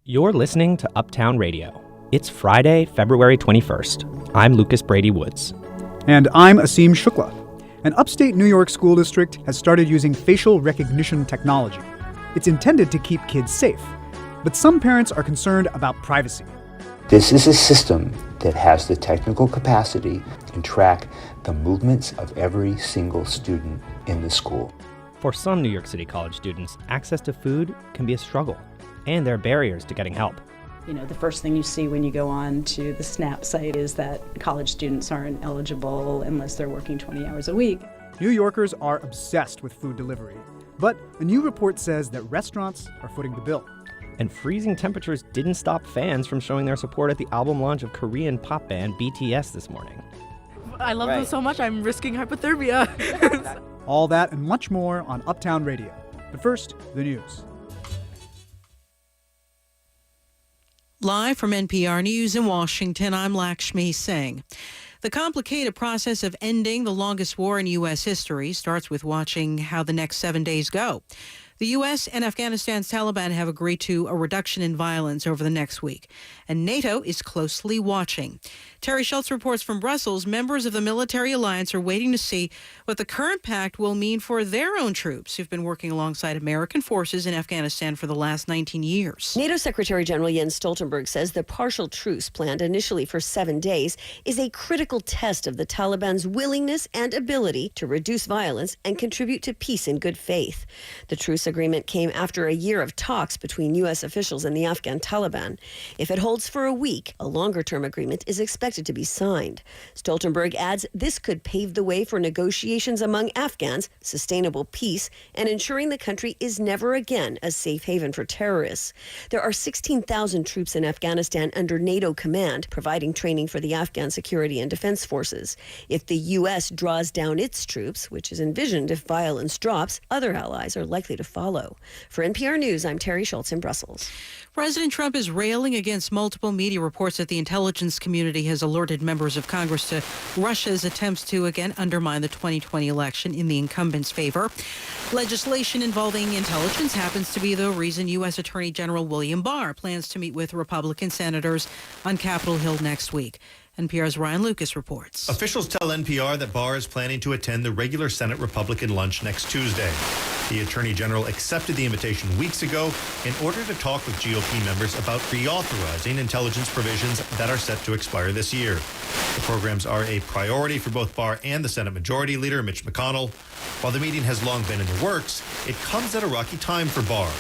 You're listening to Uptown Radio. It's Friday, February 21st. I'm Lucas Brady Woods. And I'm Asim Shukla. An upstate New York school district has started using facial recognition technology. It's intended to keep kids safe, but some parents are concerned about privacy. This is a system that has the technical capacity to track the movements of every single student in the school. For some New York City college students, access to food can be a struggle, and there are barriers to getting help. You know, the first thing you see when you go on to the SNAP site is that college students aren't eligible unless they're working 20 hours a week. New Yorkers are obsessed with food delivery, but a new report says that restaurants are footing the bill. And freezing temperatures didn't stop fans from showing their support at the album launch of Korean pop band BTS this morning. I love them so much, I'm risking hypothermia. All that and much more on Uptown Radio. But first, the news. Live from NPR News in Washington, I'm Lakshmi Singh. The complicated process of ending the longest war in U.S. history starts with watching how the next 7 days go. The U.S. and Afghanistan's Taliban have agreed to a reduction in violence over the next week, and NATO is closely watching. Terry Schultz reports from Brussels, members of the military alliance are waiting to see what the current pact will mean for their own troops who've been working alongside American forces in Afghanistan for the last 19 years. NATO Secretary General Jens Stoltenberg says the partial truce planned initially for 7 days is a critical test of the Taliban's willingness and ability to reduce violence and contribute to peace in good faith. The truce agreement came after a year of talks between U.S. officials and the Afghan Taliban. If it holds for a week, a longer-term agreement is expected to be signed. Stoltenberg adds this could pave the way for negotiations among Afghans, sustainable peace, and ensuring the country is never again a safe haven for terrorists. There are 16,000 troops in Afghanistan under NATO command, providing training for the Afghan security and defense forces. If the U.S. draws down its troops, which is envisioned if violence drops, other allies are likely to follow. follow. For NPR News, I'm Terry Schultz in Brussels. President Trump is railing against multiple media reports that the intelligence community has alerted members of Congress to Russia's attempts to again undermine the 2020 election in the incumbent's favor. Legislation involving intelligence happens to be the reason U.S. Attorney General William Barr plans to meet with Republican senators on Capitol Hill next week. NPR's Ryan Lucas reports. Officials tell NPR that Barr is planning to attend the regular Senate Republican lunch next Tuesday. The Attorney General accepted the invitation weeks ago in order to talk with GOP members about reauthorizing intelligence provisions that are set to expire this year. The programs are a priority for both Barr and the Senate Majority Leader, Mitch McConnell. While the meeting has long been in the works, it comes at a rocky time for Barr.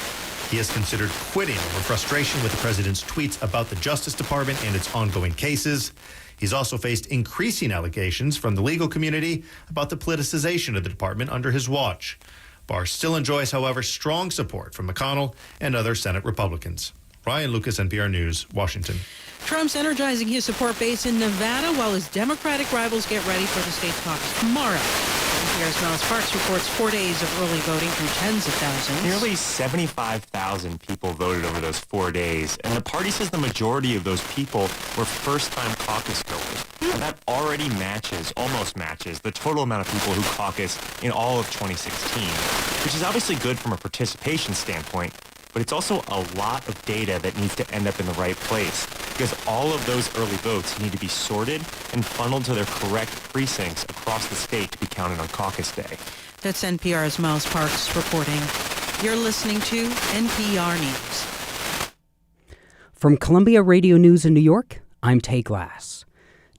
He has considered quitting over frustration with the president's tweets about the Justice Department and its ongoing cases. He's also faced increasing allegations from the legal community about the politicization of the department under his watch. Barr still enjoys, however, strong support from McConnell and other Senate Republicans. Ryan Lucas, NPR News, Washington. Trump's energizing his support base in Nevada while his Democratic rivals get ready for the state's caucus tomorrow. NPR's Miles Parks reports 4 days of early voting from tens of thousands. Nearly 75,000 people voted over those 4 days, and the party says the majority of those people were first-time caucus goers. And that already almost matches, the total amount of people who caucused in all of 2016, which is obviously good from a participation standpoint, but it's also a lot of data that needs to end up in the right place, because all of those early votes need to be sorted and funneled to their correct precincts across the state to be counted on caucus day. That's NPR's Miles Parks reporting. You're listening to NPR News. From Columbia Radio News in New York, I'm Tay Glass.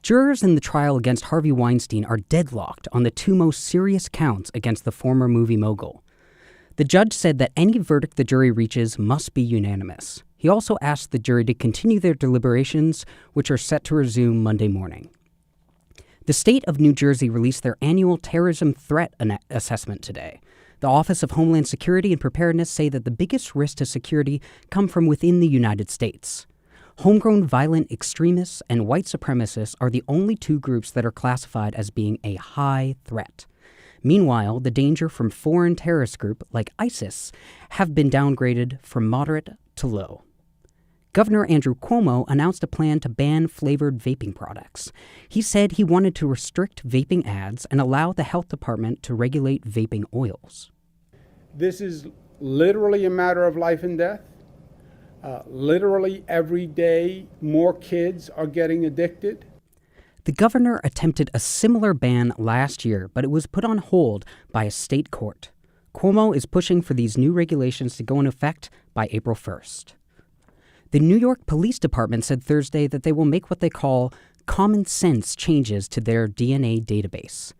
Jurors in the trial against Harvey Weinstein are deadlocked on the two most serious counts against the former movie mogul. The judge said that any verdict the jury reaches must be unanimous. He also asked the jury to continue their deliberations, which are set to resume Monday morning. The state of New Jersey released their annual terrorism threat assessment today. The Office of Homeland Security and Preparedness say that the biggest risks to security come from within the United States. Homegrown violent extremists and white supremacists are the only two groups that are classified as being a high threat. Meanwhile, the danger from foreign terrorist groups like ISIS have been downgraded from moderate to low. Governor Andrew Cuomo announced a plan to ban flavored vaping products. He said he wanted to restrict vaping ads and allow the health department to regulate vaping oils. This is literally a matter of life and death. Literally every day, more kids are getting addicted. The governor attempted a similar ban last year, but it was put on hold by a state court. Cuomo is pushing for these new regulations to go into effect by April 1st. The New York Police Department said Thursday that they will make what they call common sense changes to their DNA database.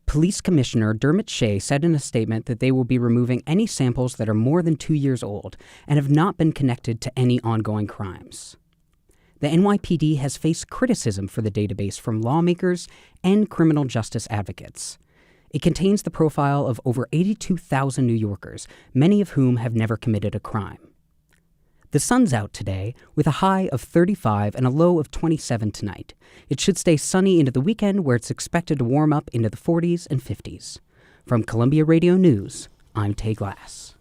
Police Commissioner Dermot Shea said in a statement that they will be removing any samples that are more than 2 years old and have not been connected to any ongoing crimes. The NYPD has faced criticism for the database from lawmakers and criminal justice advocates. It contains the profile of over 82,000 New Yorkers, many of whom have never committed a crime. The sun's out today, with a high of 35 and a low of 27 tonight. It should stay sunny into the weekend, where it's expected to warm up into the 40s and 50s. From Columbia Radio News, I'm Tay Glass.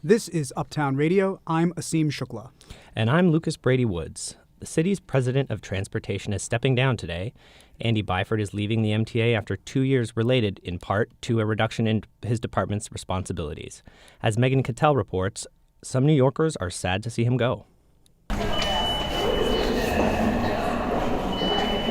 This is Uptown Radio. I'm Asim Shukla. And I'm Lucas Brady Woods. The city's president of transportation is stepping down today. Andy Byford is leaving the MTA after 2 years related, in part, to a reduction in his department's responsibilities. As Megan Cattell reports, some New Yorkers are sad to see him go.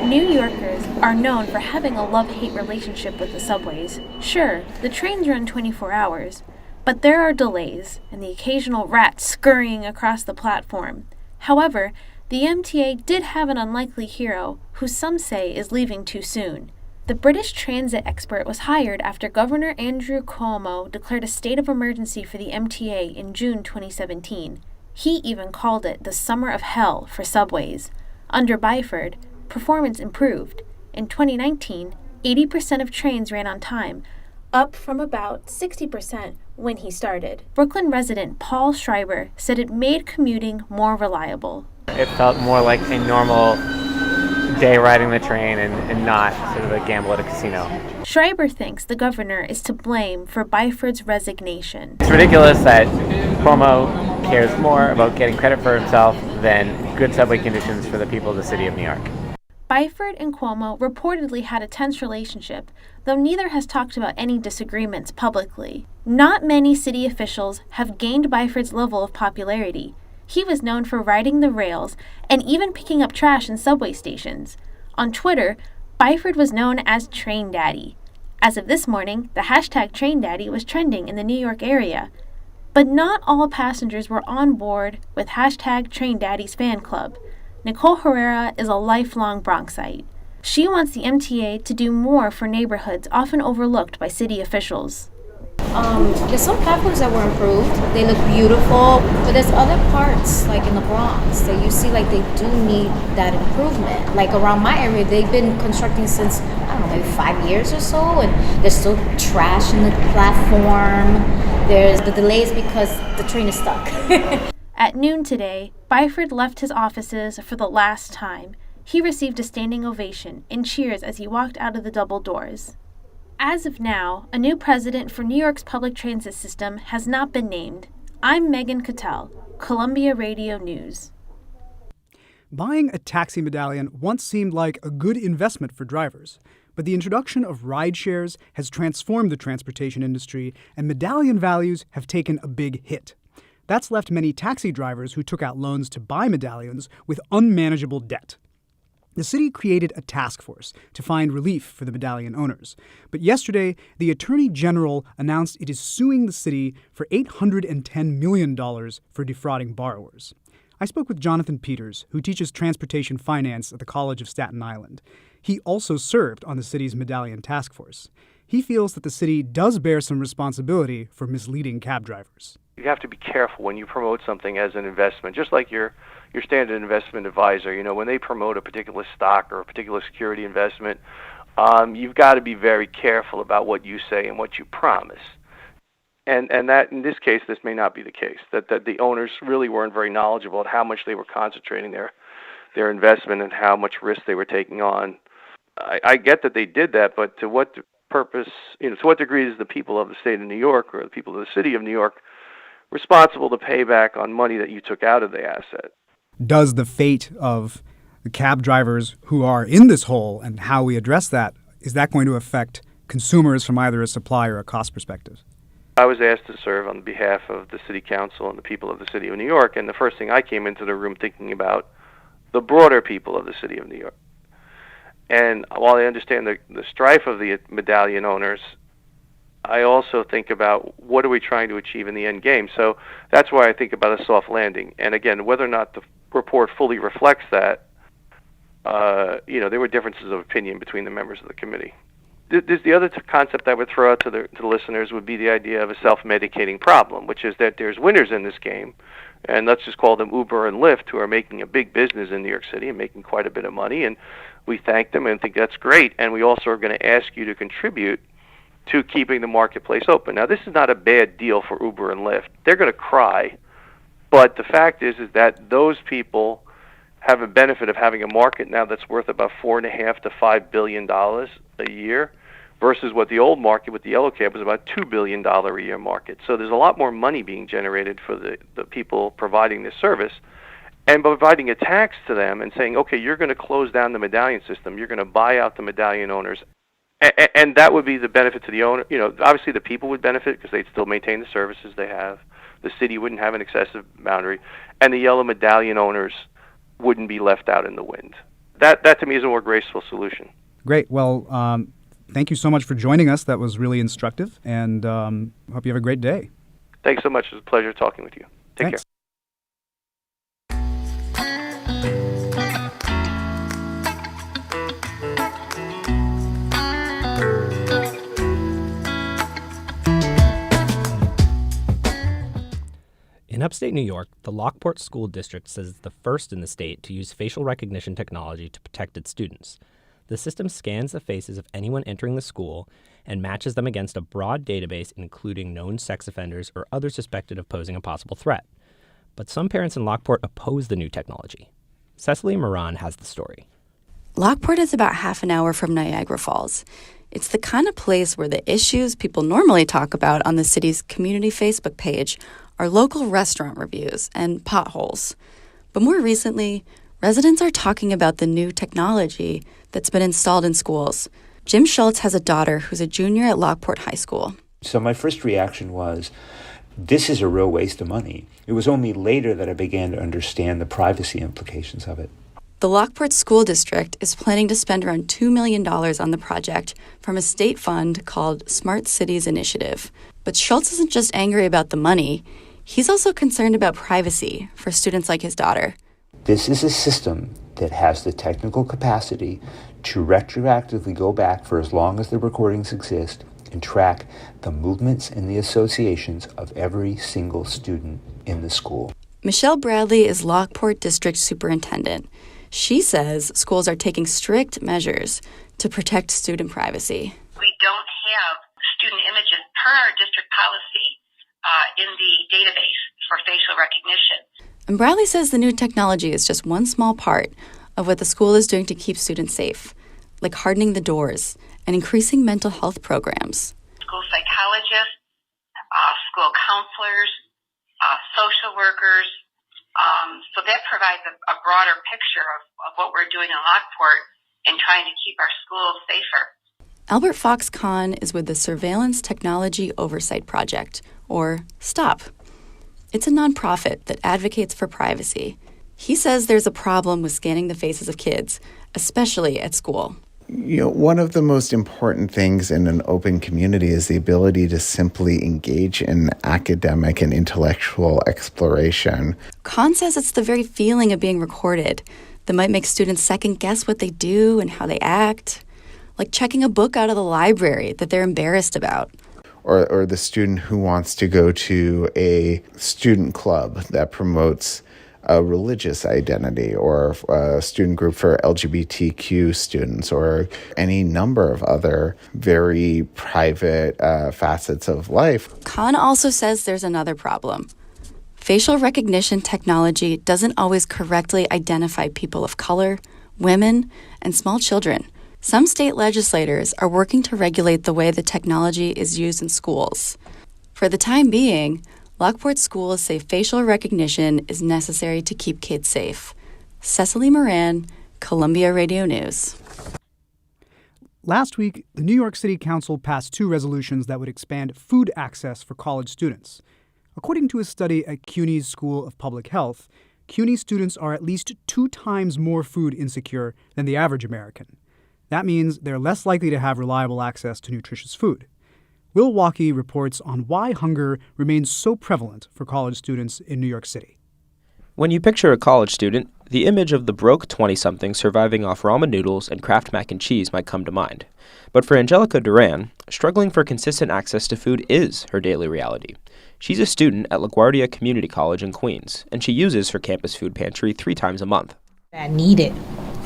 New Yorkers are known for having a love-hate relationship with the subways. Sure, the trains run 24 hours, but there are delays and the occasional rat scurrying across the platform. However, the MTA did have an unlikely hero who some say is leaving too soon. The British transit expert was hired after Governor Andrew Cuomo declared a state of emergency for the MTA in June 2017. He even called it the summer of hell for subways. Under Byford, performance improved. In 2019, 80% of trains ran on time, up from about 60% when he started. Brooklyn resident Paul Schreiber said it made commuting more reliable. It felt more like a normal day riding the train and not sort of a gamble at a casino. Schreiber thinks the governor is to blame for Byford's resignation. It's ridiculous that Cuomo cares more about getting credit for himself than good subway conditions for the people of the city of New York. Byford and Cuomo reportedly had a tense relationship, though neither has talked about any disagreements publicly. Not many city officials have gained Byford's level of popularity. He was known for riding the rails and even picking up trash in subway stations. On Twitter, Byford was known as Train Daddy. As of this morning, the hashtag Train Daddy was trending in the New York area. But not all passengers were on board with hashtag Train Daddy's fan club. Nicole Herrera is a lifelong Bronxite. She wants the MTA to do more for neighborhoods often overlooked by city officials. There's some platforms that were improved. They look beautiful, but there's other parts, like in the Bronx, that you see like they do need that improvement. Like around my area, they've been constructing since, I don't know, maybe 5 years or so, and there's still trash in the platform. There's the delays because the train is stuck. At noon today, Byford left his offices for the last time. He received a standing ovation and cheers as he walked out of the double doors. As of now, a new president for New York's public transit system has not been named. I'm Megan Cattell, Columbia Radio News. Buying a taxi medallion once seemed like a good investment for drivers, but the introduction of ride shares has transformed the transportation industry, and medallion values have taken a big hit. That's left many taxi drivers who took out loans to buy medallions with unmanageable debt. The city created a task force to find relief for the medallion owners. But yesterday, the Attorney General announced it is suing the city for $810 million for defrauding borrowers. I spoke with Jonathan Peters, who teaches transportation finance at the College of Staten Island. He also served on the city's medallion task force. He feels that the city does bear some responsibility for misleading cab drivers. You have to be careful when you promote something as an investment, just like your standard investment advisor. You know, when they promote a particular stock or a particular security investment, you've got to be very careful about what you say and what you promise. And that, in this case, this may not be the case, that the owners really weren't very knowledgeable at how much they were concentrating their investment and how much risk they were taking on. I get that they did that, but to what purpose, to what degree is the people of the state of New York or the people of the city of New York responsible to pay back on money that you took out of the asset? Does the fate of the cab drivers who are in this hole and how we address that, is that going to affect consumers from either a supply or a cost perspective? I was asked to serve on behalf of the city council and the people of the city of New York, and the first thing I came into the room thinking about the broader people of the city of New York. And while I understand the strife of the medallion owners, I also think about what are we trying to achieve in the end game. So that's why I think about a soft landing. And again, whether or not the report fully reflects that, there were differences of opinion between the members of the committee. The other concept I would throw out to the listeners would be the idea of a self-medicating problem, which is that there's winners in this game, and let's just call them Uber and Lyft, who are making a big business in New York City and making quite a bit of money, and we thank them and think that's great, and we also are going to ask you to contribute to keeping the marketplace open. Now, this is not a bad deal for Uber and Lyft. They're going to cry, but the fact is that those people have a benefit of having a market now that's worth about $4.5 to $5 billion a year, versus what the old market with the yellow cab was about $2 billion a year market. So there's a lot more money being generated for the people providing this service. And by providing a tax to them and saying, okay, you're going to close down the medallion system, you're going to buy out the medallion owners, and that would be the benefit to the owner. Obviously the people would benefit because they'd still maintain the services they have. The city wouldn't have an excessive boundary, and the yellow medallion owners wouldn't be left out in the wind. That to me is a more graceful solution. Great. Well, thank you so much for joining us. That was really instructive, and hope you have a great day. Thanks so much. It was a pleasure talking with you. Take care. In upstate New York, the Lockport School District says it's the first in the state to use facial recognition technology to protect its students. The system scans the faces of anyone entering the school and matches them against a broad database including known sex offenders or others suspected of posing a possible threat. But some parents in Lockport oppose the new technology. Cecily Moran has the story. Lockport is about half an hour from Niagara Falls. It's the kind of place where the issues people normally talk about on the city's community Facebook page are local restaurant reviews and potholes. But more recently, residents are talking about the new technology that's been installed in schools. Jim Schultz has a daughter who's a junior at Lockport High School. So my first reaction was, this is a real waste of money. It was only later that I began to understand the privacy implications of it. The Lockport School District is planning to spend around $2 million on the project from a state fund called Smart Cities Initiative. But Schultz isn't just angry about the money. He's also concerned about privacy for students like his daughter. This is a system that has the technical capacity to retroactively go back for as long as the recordings exist and track the movements and the associations of every single student in the school. Michelle Bradley is Lockport District Superintendent. She says schools are taking strict measures to protect student privacy. We don't have student images per our district policy in the database for facial recognition. And Bradley says the new technology is just one small part of what the school is doing to keep students safe, like hardening the doors and increasing mental health programs. School psychologists, school counselors, social workers. So that provides a broader picture of what we're doing in Lockport and trying to keep our schools safer. Albert Fox-Kahn is with the Surveillance Technology Oversight Project, or STOP. It's a nonprofit that advocates for privacy. He says there's a problem with scanning the faces of kids, especially at school. One of the most important things in an open community is the ability to simply engage in academic and intellectual exploration. Kahn says it's the very feeling of being recorded that might make students second-guess what they do and how they act, like checking a book out of the library that they're embarrassed about. Or the student who wants to go to a student club that promotes a religious identity, or a student group for LGBTQ students, or any number of other very private facets of life. Kahn also says there's another problem. Facial recognition technology doesn't always correctly identify people of color, women, and small children. Some state legislators are working to regulate the way the technology is used in schools. For the time being, Lockport schools say facial recognition is necessary to keep kids safe. Cecily Moran, Columbia Radio News. Last week, the New York City Council passed 2 resolutions that would expand food access for college students. According to a study at CUNY's School of Public Health, CUNY students are at least 2 times more food insecure than the average American. That means they're less likely to have reliable access to nutritious food. Will Walkie reports on why hunger remains so prevalent for college students in New York City. When you picture a college student, the image of the broke 20-something surviving off ramen noodles and Kraft mac and cheese might come to mind. But for Angelica Duran, struggling for consistent access to food is her daily reality. She's a student at LaGuardia Community College in Queens, and she uses her campus food pantry 3 times a month. I need it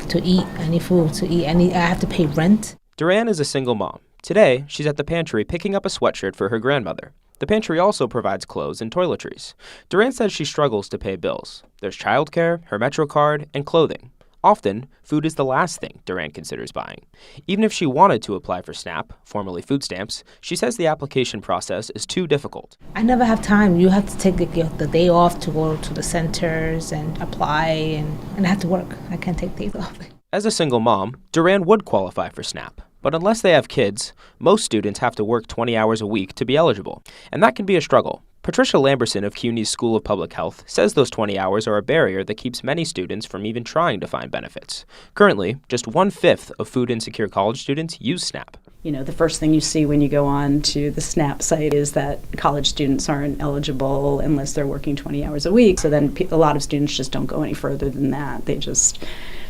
to eat, any food to eat. I have to pay rent. Duran is a single mom. Today, she's at the pantry picking up a sweatshirt for her grandmother. The pantry also provides clothes and toiletries. Duran says she struggles to pay bills. There's childcare, her Metro card, and clothing. Often, food is the last thing Duran considers buying. Even if she wanted to apply for SNAP, formerly food stamps, she says the application process is too difficult. I never have time. You have to take the day off to go to the centers and apply, and I have to work. I can't take days off. As a single mom, Duran would qualify for SNAP. But unless they have kids, most students have to work 20 hours a week to be eligible. And that can be a struggle. Patricia Lamberson of CUNY's School of Public Health says those 20 hours are a barrier that keeps many students from even trying to find benefits. Currently, just 1/5 of food-insecure college students use SNAP. The first thing you see when you go on to the SNAP site is that college students aren't eligible unless they're working 20 hours a week. So then a lot of students just don't go any further than that. They just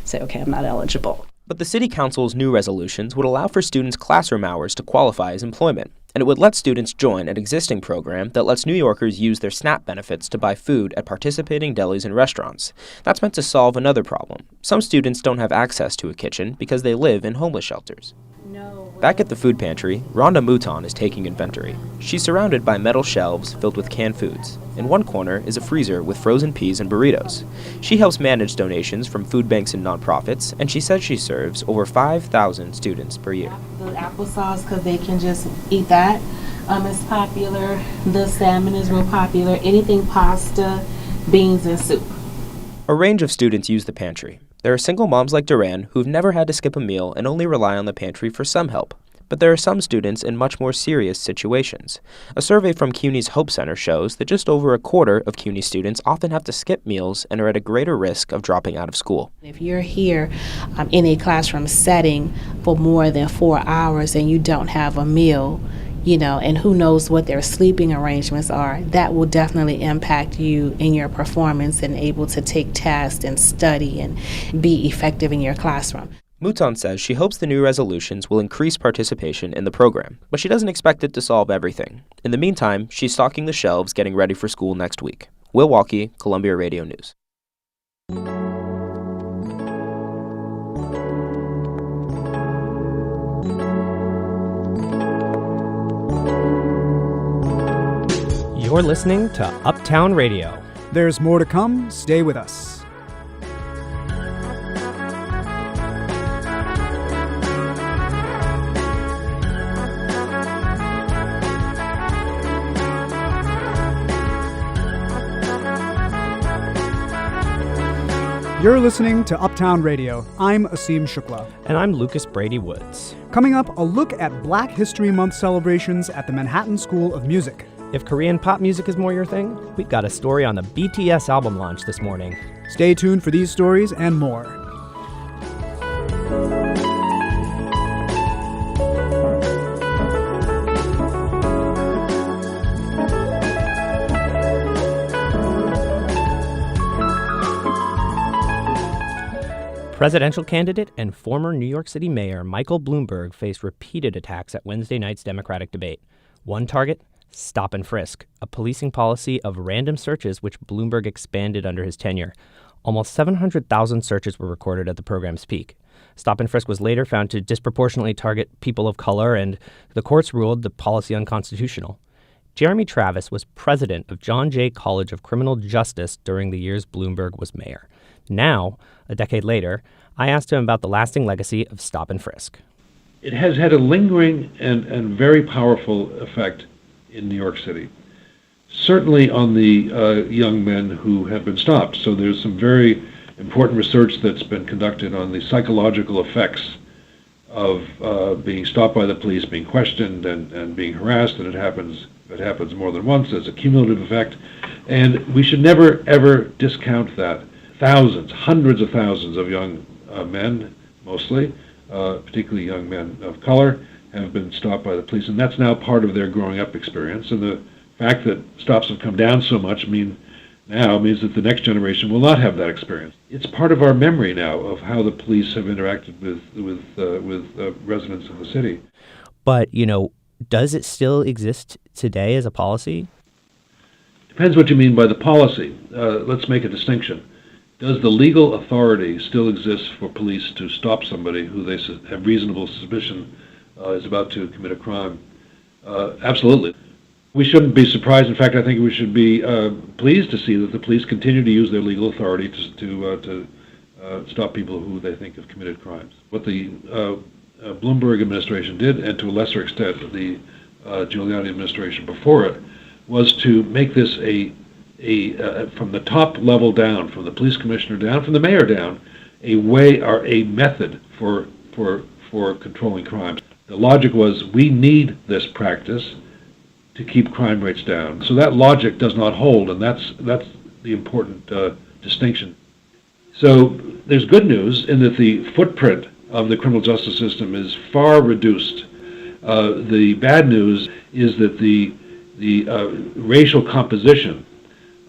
say, okay, I'm not eligible. But the City Council's new resolutions would allow for students' classroom hours to qualify as employment, and it would let students join an existing program that lets New Yorkers use their SNAP benefits to buy food at participating delis and restaurants. That's meant to solve another problem. Some students don't have access to a kitchen because they live in homeless shelters. Back at the food pantry, Rhonda Mouton is taking inventory. She's surrounded by metal shelves filled with canned foods. In one corner is a freezer with frozen peas and burritos. She helps manage donations from food banks and nonprofits, and she says she serves over 5,000 students per year. The applesauce, because they can just eat that, is popular. The salmon is real popular. Anything pasta, beans, and soup. A range of students use the pantry. There are single moms like Duran who've never had to skip a meal and only rely on the pantry for some help. But there are some students in much more serious situations. A survey from CUNY's Hope Center shows that just over a quarter of CUNY students often have to skip meals and are at a greater risk of dropping out of school. If you're here in a classroom setting for more than 4 hours and you don't have a meal, and who knows what their sleeping arrangements are, that will definitely impact you in your performance and able to take tests and study and be effective in your classroom. Mouton says she hopes the new resolutions will increase participation in the program, but she doesn't expect it to solve everything. In the meantime, she's stocking the shelves getting ready for school next week. Will Walkie, Columbia Radio News. You're listening to Uptown Radio. There's more to come. Stay with us. You're listening to Uptown Radio. I'm Asim Shukla. And I'm Lucas Brady Woods. Coming up, a look at Black History Month celebrations at the Manhattan School of Music. If Korean pop music is more your thing, we've got a story on the BTS album launch this morning. Stay tuned for these stories and more. Presidential candidate and former New York City Mayor Michael Bloomberg faced repeated attacks at Wednesday night's Democratic debate. One target, stop and frisk, a policing policy of random searches which Bloomberg expanded under his tenure. Almost 700,000 searches were recorded at the program's peak. Stop and frisk was later found to disproportionately target people of color, and the courts ruled the policy unconstitutional. Jeremy Travis was president of John Jay College of Criminal Justice during the years Bloomberg was mayor. Now, a decade later, I asked him about the lasting legacy of stop and frisk. It has had a lingering and very powerful effect in New York City. Certainly on the young men who have been stopped. So there's some very important research that's been conducted on the psychological effects of being stopped by the police, being questioned and being harassed, and it happens more than once. There's a cumulative effect, and we should never, ever discount that. Thousands, hundreds of thousands of young men, mostly, particularly young men of color, have been stopped by the police, and that's now part of their growing up experience. And the fact that stops have come down so much means that the next generation will not have that experience. It's part of our memory now of how the police have interacted with residents of the city. But, does it still exist today as a policy? Depends what you mean by the policy. Let's make a distinction. Does the legal authority still exist for police to stop somebody who they have reasonable suspicion is about to commit a crime? Absolutely. We shouldn't be surprised. In fact, I think we should be pleased to see that the police continue to use their legal authority to stop people who they think have committed crimes. What the Bloomberg administration did, and to a lesser extent the Giuliani administration before it, was to make this from the top level down, from the police commissioner down, from the mayor down, a way or a method for controlling crime. The logic was, we need this practice to keep crime rates down. So that logic does not hold, and that's the important distinction. So there's good news in that the footprint of the criminal justice system is far reduced. The bad news is that the racial composition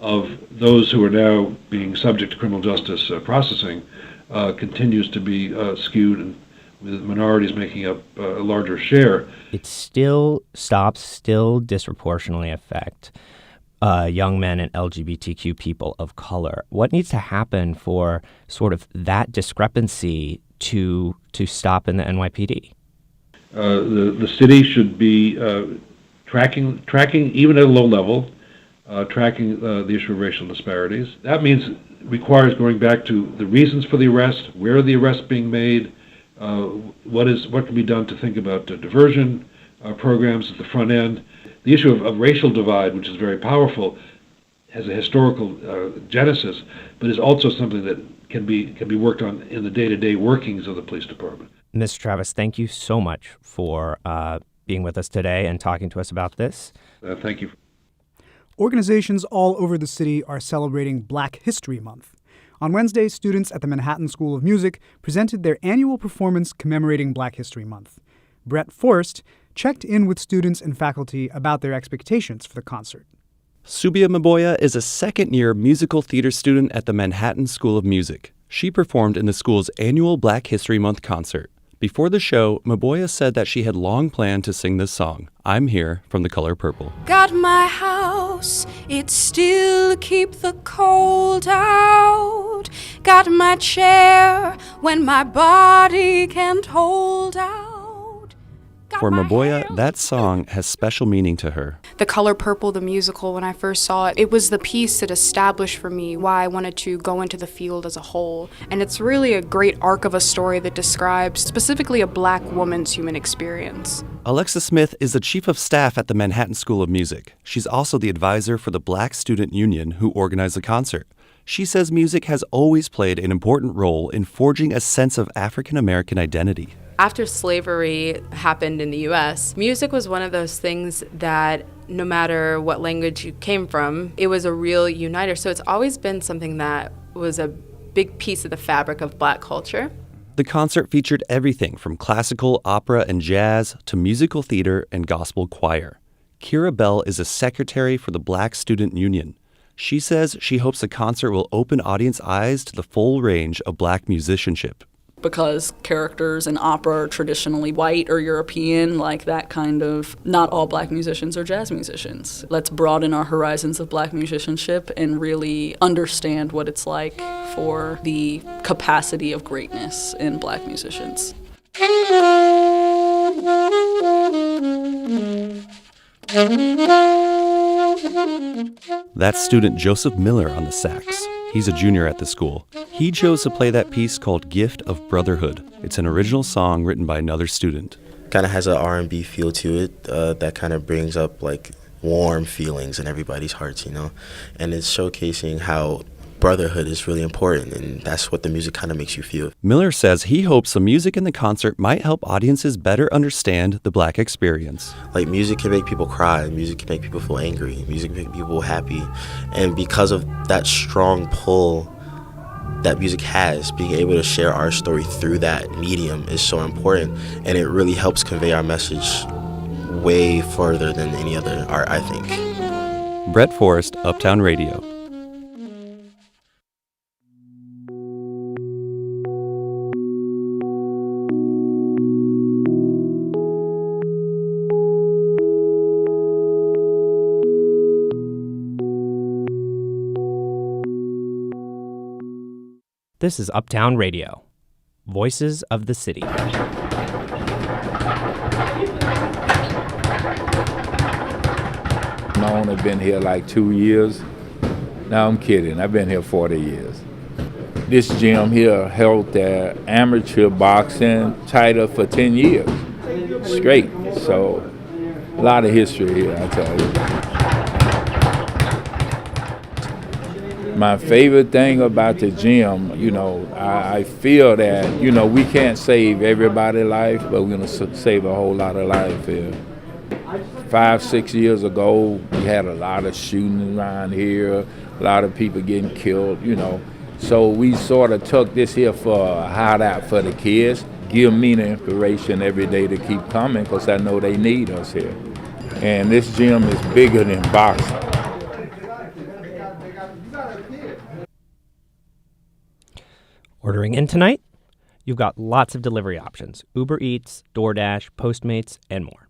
of those who are now being subject to criminal justice processing continues to be skewed, and with minorities making up a larger share. It still disproportionately affect young men and LGBTQ people of color. What needs to happen for sort of that discrepancy to stop in the NYPD? The city should be tracking even at a low level tracking the issue of racial disparities. That requires going back to the reasons for the arrest, where are the arrests being made, what can be done to think about diversion programs at the front end. The issue of racial divide, which is very powerful, has a historical genesis, but is also something that can be worked on in the day-to-day workings of the police department. Mr. Travis, thank you so much for being with us today and talking to us about this. Thank you. Organizations all over the city are celebrating Black History Month. On Wednesday, students at the Manhattan School of Music presented their annual performance commemorating Black History Month. Brett Forrest checked in with students and faculty about their expectations for the concert. Subia Maboya is a second-year musical theater student at the Manhattan School of Music. She performed in the school's annual Black History Month concert. Before the show, Maboya said that she had long planned to sing this song, I'm Here, from The Color Purple. Got my house, it still keep the cold out. Got my chair when my body can't hold out. For Maboya, that song has special meaning to her. The Color Purple, the musical, when I first saw it, it was the piece that established for me why I wanted to go into the field as a whole. And it's really a great arc of a story that describes specifically a Black woman's human experience. Alexa Smith is the chief of staff at the Manhattan School of Music. She's also the advisor for the Black Student Union who organized the concert. She says music has always played an important role in forging a sense of African American identity. After slavery happened in the U.S., music was one of those things that no matter what language you came from, it was a real uniter. So it's always been something that was a big piece of the fabric of Black culture. The concert featured everything from classical, opera, and jazz to musical theater and gospel choir. Kira Bell is a secretary for the Black Student Union. She says she hopes the concert will open audience eyes to the full range of Black musicianship. Because characters in opera are traditionally white or European, like that kind of, not all Black musicians are jazz musicians. Let's broaden our horizons of Black musicianship and really understand what it's like for the capacity of greatness in Black musicians. That's student Joseph Miller on the sax. He's a junior at the school. He chose to play that piece called Gift of Brotherhood. It's an original song written by another student. Kind of has an R&B feel to it that kind of brings up like warm feelings in everybody's hearts, you know? And it's showcasing how brotherhood is really important, and that's what the music kind of makes you feel. Miller says he hopes the music in the concert might help audiences better understand the Black experience. Like, music can make people cry, music can make people feel angry, music can make people happy, and because of that strong pull that music has, being able to share our story through that medium is so important, and it really helps convey our message way further than any other art, I think. Brett Forrest, Uptown Radio. This is Uptown Radio, Voices of the City. I've only been here like 2 years. No, I'm kidding. I've been here 40 years. This gym here held their amateur boxing title for 10 years straight. So a lot of history here, I tell you. My favorite thing about the gym, you know, I feel that, you know, we can't save everybody's life, but we're going to save a whole lot of life here. 5-6 years ago, we had a lot of shooting around here, a lot of people getting killed, you know. So we sort of took this here for a hideout for the kids, give me the inspiration every day to keep coming because I know they need us here. And this gym is bigger than boxing. Ordering in tonight? You've got lots of delivery options: Uber Eats, DoorDash, Postmates, and more.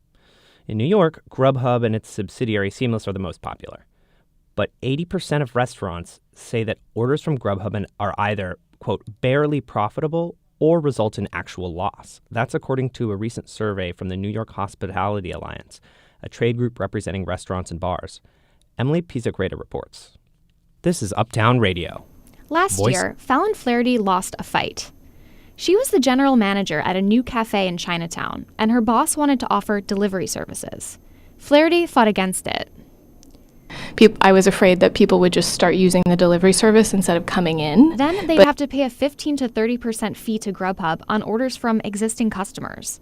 In New York, Grubhub and its subsidiary Seamless are the most popular. But 80% of restaurants say that orders from Grubhub are either, quote, barely profitable or result in actual loss. That's according to a recent survey from the New York Hospitality Alliance, a trade group representing restaurants and bars. Emily Pizzagreda reports. This is Uptown Radio. Last year, Fallon Flaherty lost a fight. She was the general manager at a new cafe in Chinatown, and her boss wanted to offer delivery services. Flaherty fought against it. I was afraid that people would just start using the delivery service instead of coming in. Then they'd have to pay a 15 to 30% fee to Grubhub on orders from existing customers.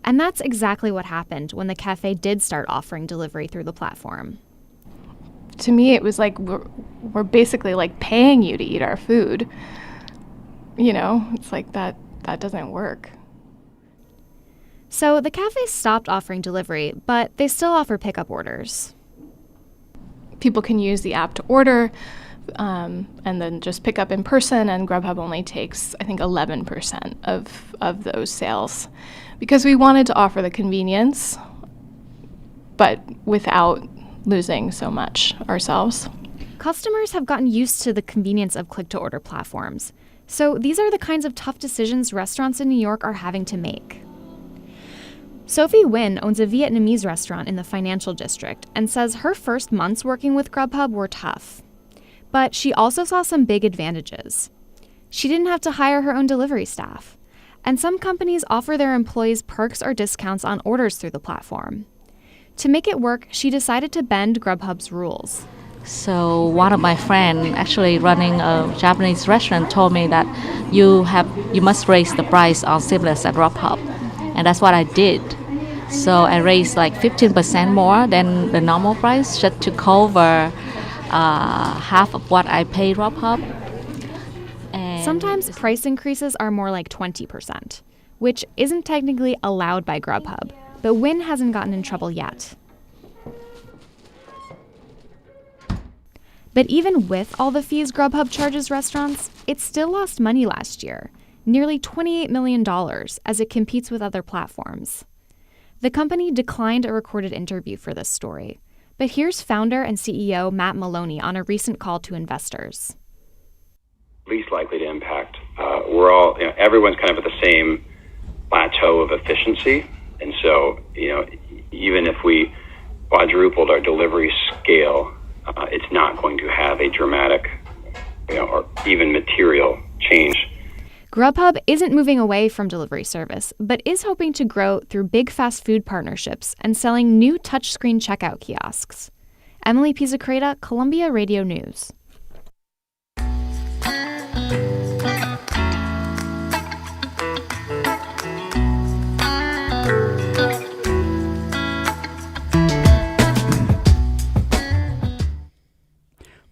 And that's exactly what happened when the cafe did start offering delivery through the platform. To me, it was like we're basically like paying you to eat our food. You know, it's like that doesn't work. So the cafe stopped offering delivery, but they still offer pickup orders. People can use the app to order and then just pick up in person, and Grubhub only takes, I think, 11% of those sales. Because we wanted to offer the convenience, but without losing so much ourselves. Customers have gotten used to the convenience of click-to-order platforms. So these are the kinds of tough decisions restaurants in New York are having to make. Sophie Nguyen owns a Vietnamese restaurant in the financial district and says her first months working with Grubhub were tough. But she also saw some big advantages. She didn't have to hire her own delivery staff. And some companies offer their employees perks or discounts on orders through the platform. To make it work, she decided to bend Grubhub's rules. So one of my friends actually running a Japanese restaurant told me that you must raise the price on Seamless at Grubhub. And that's what I did. So I raised like 15% more than the normal price just to cover half of what I pay Grubhub. Sometimes price increases are more like 20%, which isn't technically allowed by Grubhub, but Nguyen hasn't gotten in trouble yet. But even with all the fees Grubhub charges restaurants, it still lost money last year, nearly $28 million, as it competes with other platforms. The company declined a recorded interview for this story, but here's founder and CEO Matt Maloney on a recent call to investors. Least likely to impact. Everyone's kind of at the same plateau of efficiency, and so, even if we quadrupled our delivery scale, it's not going to have a dramatic, or even material change. Grubhub isn't moving away from delivery service, but is hoping to grow through big fast food partnerships and selling new touchscreen checkout kiosks. Emily Pizzagreda, Columbia Radio News.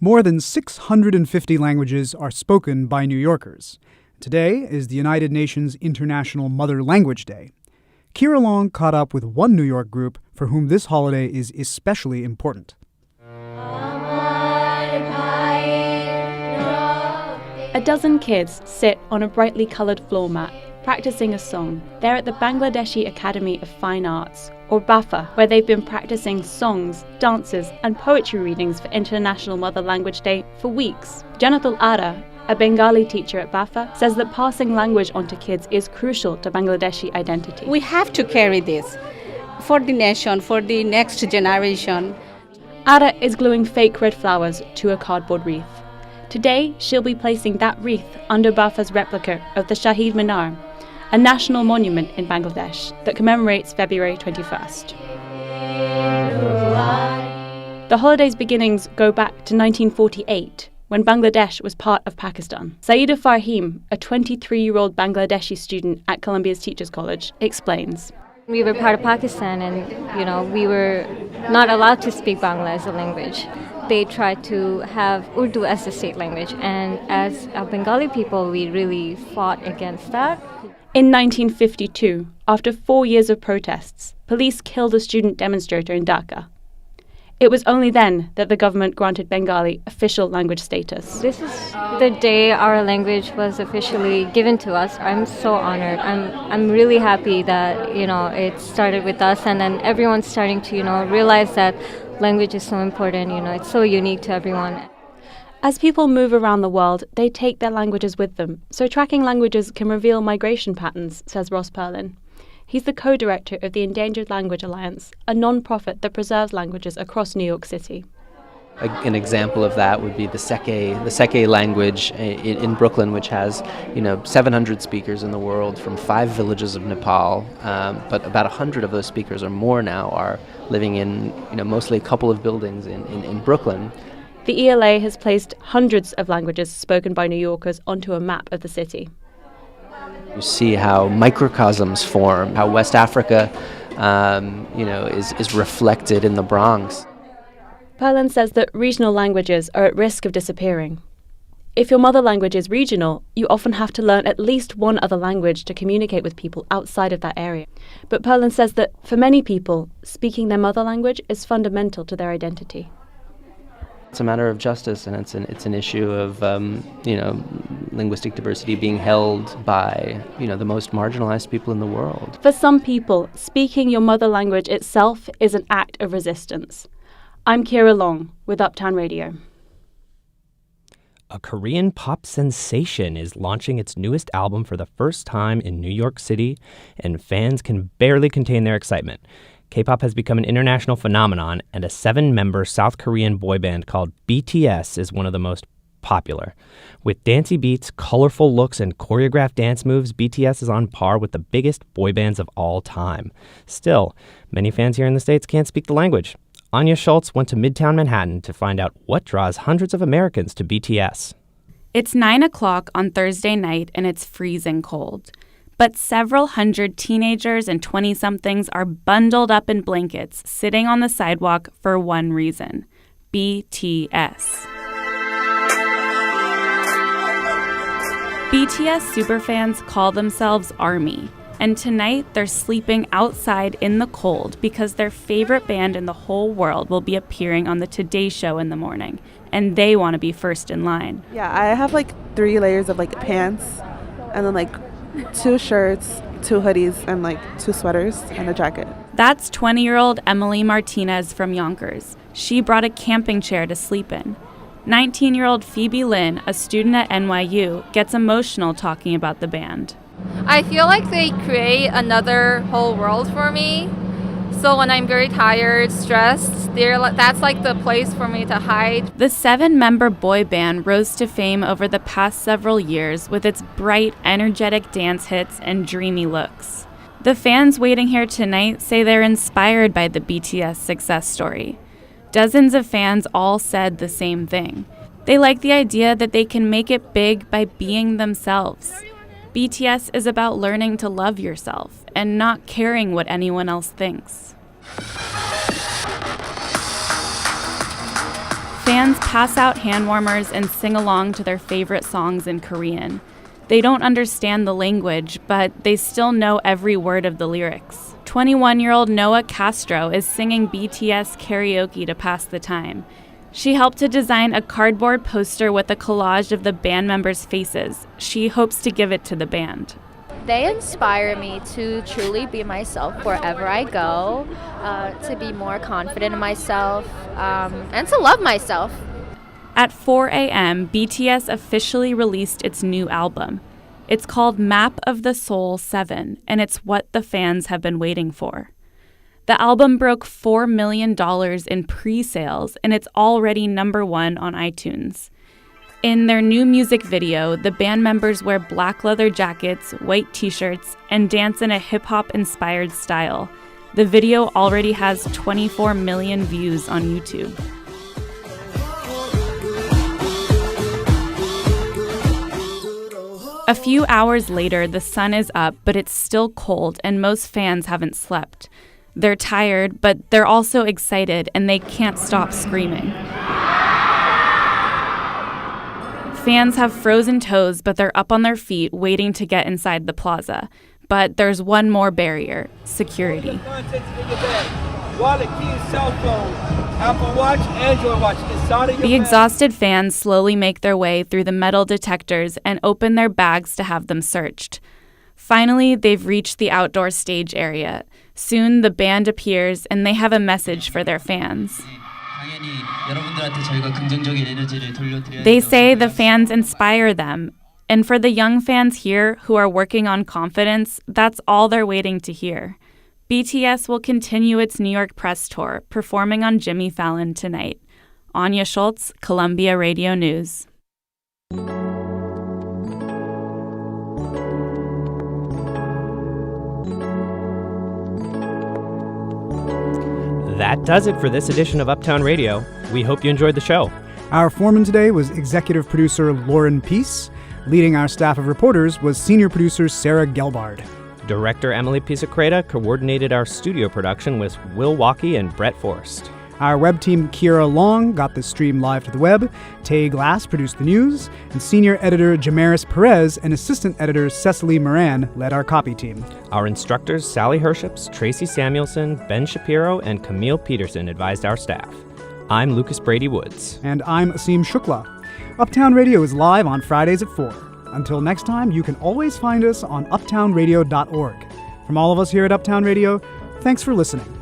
More than 650 languages are spoken by New Yorkers. Today is the United Nations International Mother Language Day. Kira Long caught up with one New York group for whom this holiday is especially important. A dozen kids sit on a brightly coloured floor mat, practicing a song. They're at the Bangladeshi Academy of Fine Arts, or BAFA, where they've been practicing songs, dances, and poetry readings for International Mother Language Day for weeks. Janatul Ara, a Bengali teacher at BAFA, says that passing language on to kids is crucial to Bangladeshi identity. We have to carry this for the nation, for the next generation. Ara is gluing fake red flowers to a cardboard wreath. Today, she'll be placing that wreath under BAFA's replica of the Shahid Minar, a national monument in Bangladesh that commemorates February 21st. The holiday's beginnings go back to 1948, when Bangladesh was part of Pakistan. Saeeda Farhim, a 23-year-old Bangladeshi student at Columbia's Teachers College, explains. We were part of Pakistan and, we were not allowed to speak Bangla as a language. They tried to have Urdu as the state language, and as a Bengali people, we really fought against that. In 1952, after 4 years of protests, police killed a student demonstrator in Dhaka. It was only then that the government granted Bengali official language status. This is the day our language was officially given to us. I'm so honored. I'm really happy that, it started with us, and then everyone's starting to, realize that language is so important, it's so unique to everyone. As people move around the world, they take their languages with them. So tracking languages can reveal migration patterns, says Ross Perlin. He's the co-director of the Endangered Language Alliance, a non-profit that preserves languages across New York City. An example of that would be the Seke language in Brooklyn, which has 700 speakers in the world from 5 villages of Nepal, but about 100 of those speakers or more now are living in mostly a couple of buildings in Brooklyn. The ELA has placed hundreds of languages spoken by New Yorkers onto a map of the city. You see how microcosms form, how West Africa is reflected in the Bronx. Perlin says that regional languages are at risk of disappearing. If your mother language is regional, you often have to learn at least one other language to communicate with people outside of that area. But Perlin says that for many people, speaking their mother language is fundamental to their identity. It's a matter of justice, and it's an issue of linguistic diversity being held by the most marginalized people in the world. For some people, speaking your mother language itself is an act of resistance. I'm Kira Long with Uptown Radio. A Korean pop sensation is launching its newest album for the first time in New York City, and fans can barely contain their excitement. K-pop has become an international phenomenon, and a 7-member South Korean boy band called BTS is one of the most popular. With dancey beats, colorful looks, and choreographed dance moves, BTS is on par with the biggest boy bands of all time. Still, many fans here in the States can't speak the language. Anya Schultz went to Midtown Manhattan to find out what draws hundreds of Americans to BTS. It's 9 o'clock on Thursday night and it's freezing cold. But several hundred teenagers and 20-somethings are bundled up in blankets, sitting on the sidewalk for one reason: BTS. BTS superfans call themselves ARMY. And tonight, they're sleeping outside in the cold because their favorite band in the whole world will be appearing on the Today Show in the morning, and they want to be first in line. Yeah, I have 3 layers of pants, and then 2 shirts, 2 hoodies, and 2 sweaters and a jacket. That's 20-year-old Emily Martinez from Yonkers. She brought a camping chair to sleep in. 19-year-old Phoebe Lynn, a student at NYU, gets emotional talking about the band. I feel like they create another whole world for me. So when I'm very tired, stressed, that's the place for me to hide. The 7-member boy band rose to fame over the past several years with its bright, energetic dance hits and dreamy looks. The fans waiting here tonight say they're inspired by the BTS success story. Dozens of fans all said the same thing. They like the idea that they can make it big by being themselves. BTS is about learning to love yourself and not caring what anyone else thinks. Fans pass out hand warmers and sing along to their favorite songs in Korean. They don't understand the language, but they still know every word of the lyrics. 21-year-old Noah Castro is singing BTS karaoke to pass the time. She helped to design a cardboard poster with a collage of the band members' faces. She hopes to give it to the band. They inspire me to truly be myself wherever I go, to be more confident in myself, and to love myself. At 4 a.m., BTS officially released its new album. It's called Map of the Soul 7, and it's what the fans have been waiting for. The album broke $4 million in pre-sales, and it's already #1 on iTunes. In their new music video, the band members wear black leather jackets, white t-shirts, and dance in a hip-hop inspired style. The video already has 24 million views on YouTube. A few hours later, the sun is up, but it's still cold, and most fans haven't slept. They're tired, but they're also excited, and they can't stop screaming. Fans have frozen toes, but they're up on their feet waiting to get inside the plaza. But there's one more barrier: security. Wallet, keys, cell phone, Apple Watch, Android Watch, inside of your The exhausted fans slowly make their way through the metal detectors and open their bags to have them searched. Finally, they've reached the outdoor stage area. Soon, the band appears, and they have a message for their fans. They say the fans inspire them, and for the young fans here who are working on confidence, that's all they're waiting to hear. BTS will continue its New York press tour, performing on Jimmy Fallon tonight. Anya Schultz, Columbia Radio News. That does it for this edition of Uptown Radio. We hope you enjoyed the show. Our foreman today was executive producer Lauren Peace. Leading our staff of reporters was senior producer Sarah Gelbard. Director Emily Pisacreta coordinated our studio production with Will Walkie and Brett Forrest. Our web team, Kira Long, got the stream live to the web. Tay Glass produced the news. And senior editor Jamaris Perez and assistant editor Cecily Moran led our copy team. Our instructors, Sally Herships, Tracy Samuelson, Ben Shapiro, and Camille Peterson advised our staff. I'm Lucas Brady Woods. And I'm Asim Shukla. Uptown Radio is live on Fridays at 4. Until next time, you can always find us on uptownradio.org. From all of us here at Uptown Radio, thanks for listening.